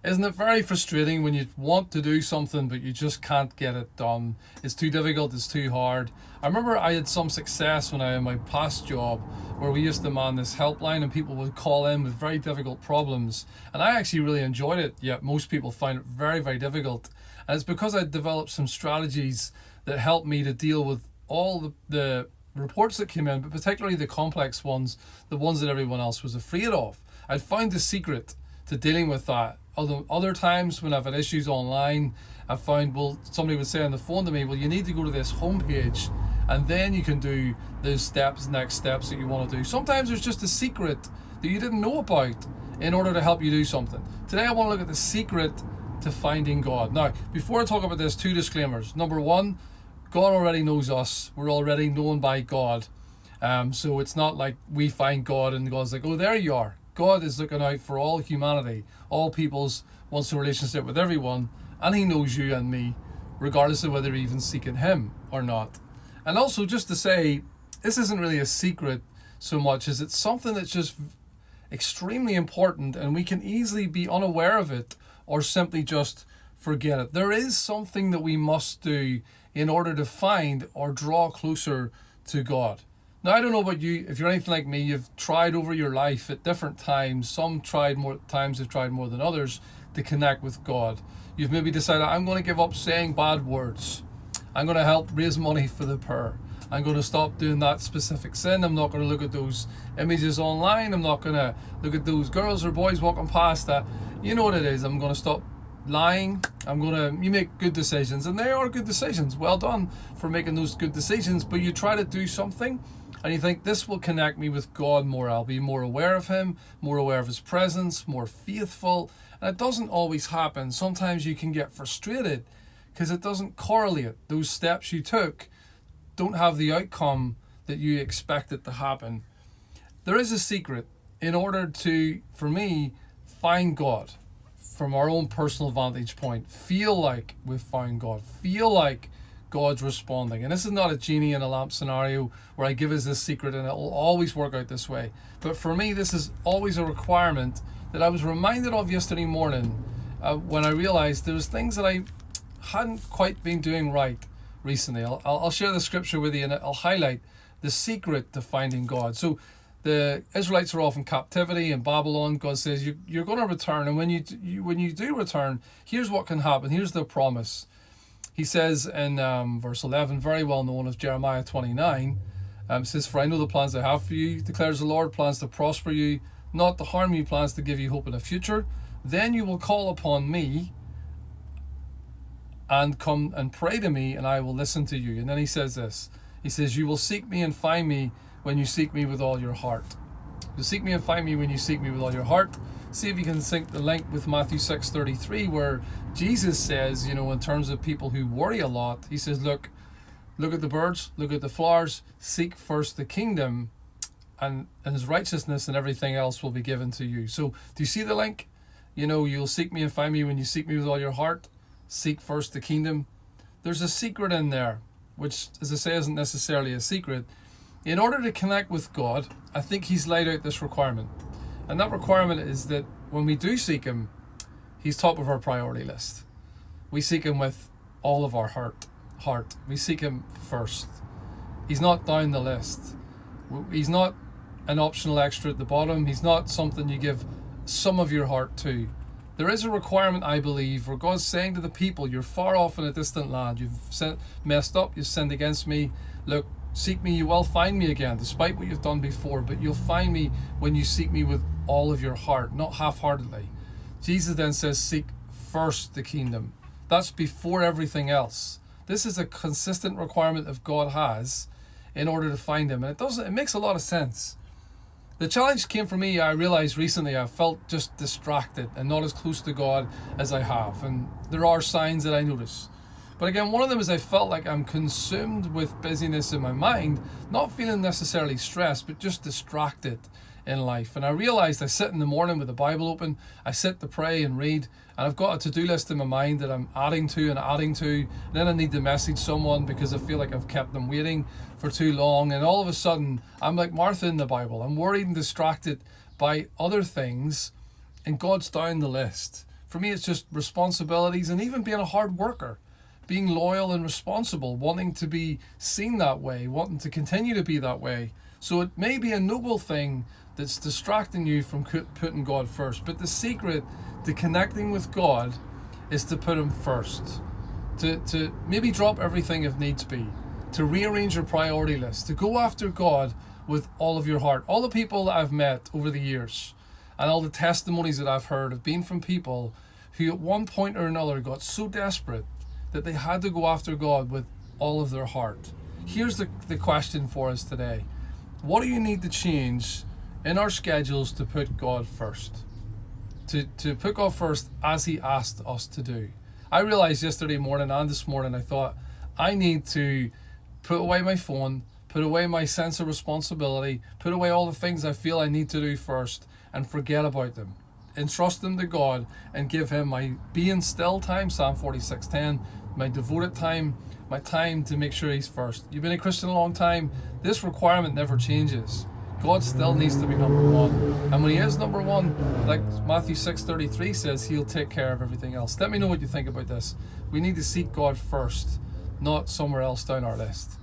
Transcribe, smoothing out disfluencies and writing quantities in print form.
Isn't it very frustrating when you want to do something but you just can't get it done? It's too difficult, it's too hard. I remember I had some success when I in my past job where we used to man this helpline and people would call in with very difficult problems. And I actually really enjoyed it, yet most people find it very, very difficult. And it's because I developed some strategies that helped me to deal with all the reports that came in, but particularly the complex ones, the ones that everyone else was afraid of. I'd find the secret to dealing with that. Although other times when I've had issues online, I found, well, somebody would say on the phone to me, well, you need to go to this homepage and then you can do those next steps that you want to do. Sometimes there's just a secret that you didn't know about in order to help you do something. Today I want to look at the secret to finding God. Now, before I talk about this, two disclaimers. Number one, God already knows us. We're already known by God. So it's not like we find God and God's like, oh, there you are. God is looking out for all humanity, all peoples, wants a relationship with everyone, and he knows you and me, regardless of whether you're even seeking him or not. And also just to say, this isn't really a secret so much as it's something that's just extremely important and we can easily be unaware of it or simply just forget it. There is something that we must do in order to find or draw closer to God. Now, I don't know about you, if you're anything like me, you've tried over your life at different times. Some tried more times, have tried more than others to connect with God. You've maybe decided, I'm going to give up saying bad words. I'm going to help raise money for the poor. I'm going to stop doing that specific sin. I'm not going to look at those images online. I'm not going to look at those girls or boys walking past that. You know what it is. I'm going to stop lying. You make good decisions, and they are good decisions. Well done for making those good decisions, but you try to do something and you think this will connect me with God more. I'll be more aware of him, more aware of his presence, more faithful. And it doesn't always happen. Sometimes you can get frustrated because it doesn't correlate. Those steps you took don't have the outcome that you expected to happen. There is a secret in order to, for me, find God from our own personal vantage point. Feel like we've found God. Feel like God's responding. And this is not a genie in a lamp scenario where I give us this secret and it will always work out this way. But for me, this is always a requirement that I was reminded of yesterday morning when I realized there was things that I hadn't quite been doing right recently. I'll share the scripture with you and I'll highlight the secret to finding God. So the Israelites are off in captivity in Babylon. God says you're going to return, and when you do return, here's what can happen. Here's the promise. He says in verse 11, very well known as Jeremiah 29, says, for I know the plans I have for you, declares the Lord, plans to prosper you, not to harm you, plans to give you hope in the future. Then you will call upon me and come and pray to me, and I will listen to you. And then he says this. He says, you will seek me and find me when you seek me with all your heart. You'll seek me and find me when you seek me with all your heart. See if you can sync the link with Matthew 6:33, where Jesus says, in terms of people who worry a lot, he says, look at the birds, look at the flowers, seek first the kingdom and his righteousness, and everything else will be given to you. So do you see the link? You'll seek me and find me when you seek me with all your heart. Seek first the kingdom. There's a secret in there, which, as I say, isn't necessarily a secret. In order to connect with God, I think he's laid out this requirement. And that requirement is that when we do seek him, he's top of our priority list. We seek him with all of our heart. We seek him first. He's not down the list. He's not an optional extra at the bottom. He's not something you give some of your heart to. There is a requirement, I believe, where God's saying to the people, you're far off in a distant land. You've messed up. You've sinned against me. Look, seek me, you will find me again, despite what you've done before. But you'll find me when you seek me with all of your heart, not half-heartedly. Jesus then says, seek first the kingdom. That's before everything else. This is a consistent requirement that God has in order to find him. And it makes a lot of sense. The challenge came for me, I realized recently, I felt just distracted and not as close to God as I have. And there are signs that I notice. But again, one of them is I felt like I'm consumed with busyness in my mind, not feeling necessarily stressed, but just distracted in life. And I realized I sit in the morning with the Bible open, I sit to pray and read, and I've got a to-do list in my mind that I'm adding to, and then I need to message someone because I feel like I've kept them waiting for too long. And all of a sudden, I'm like Martha in the Bible. I'm worried and distracted by other things, and God's down the list. For me, it's just responsibilities and even being a hard worker, being loyal and responsible, wanting to be seen that way, wanting to continue to be that way. So it may be a noble thing that's distracting you from putting God first. But the secret to connecting with God is to put Him first. To maybe drop everything if needs be. To rearrange your priority list. To go after God with all of your heart. All the people that I've met over the years and all the testimonies that I've heard have been from people who at one point or another got so desperate that they had to go after God with all of their heart. Here's the question for us today. What do you need to change in our schedules to put God first? To put God first as He asked us to do. I realized yesterday morning and this morning, I thought, I need to put away my phone, put away my sense of responsibility, put away all the things I feel I need to do first and forget about them. Entrust them to God and give Him my being still time, Psalm 46:10, my devoted time, my time to make sure He's first. You've been a Christian a long time, this requirement never changes. God still needs to be number one. And when He is number one, like Matthew 6:33 says, He'll take care of everything else. Let me know what you think about this. We need to seek God first, not somewhere else down our list.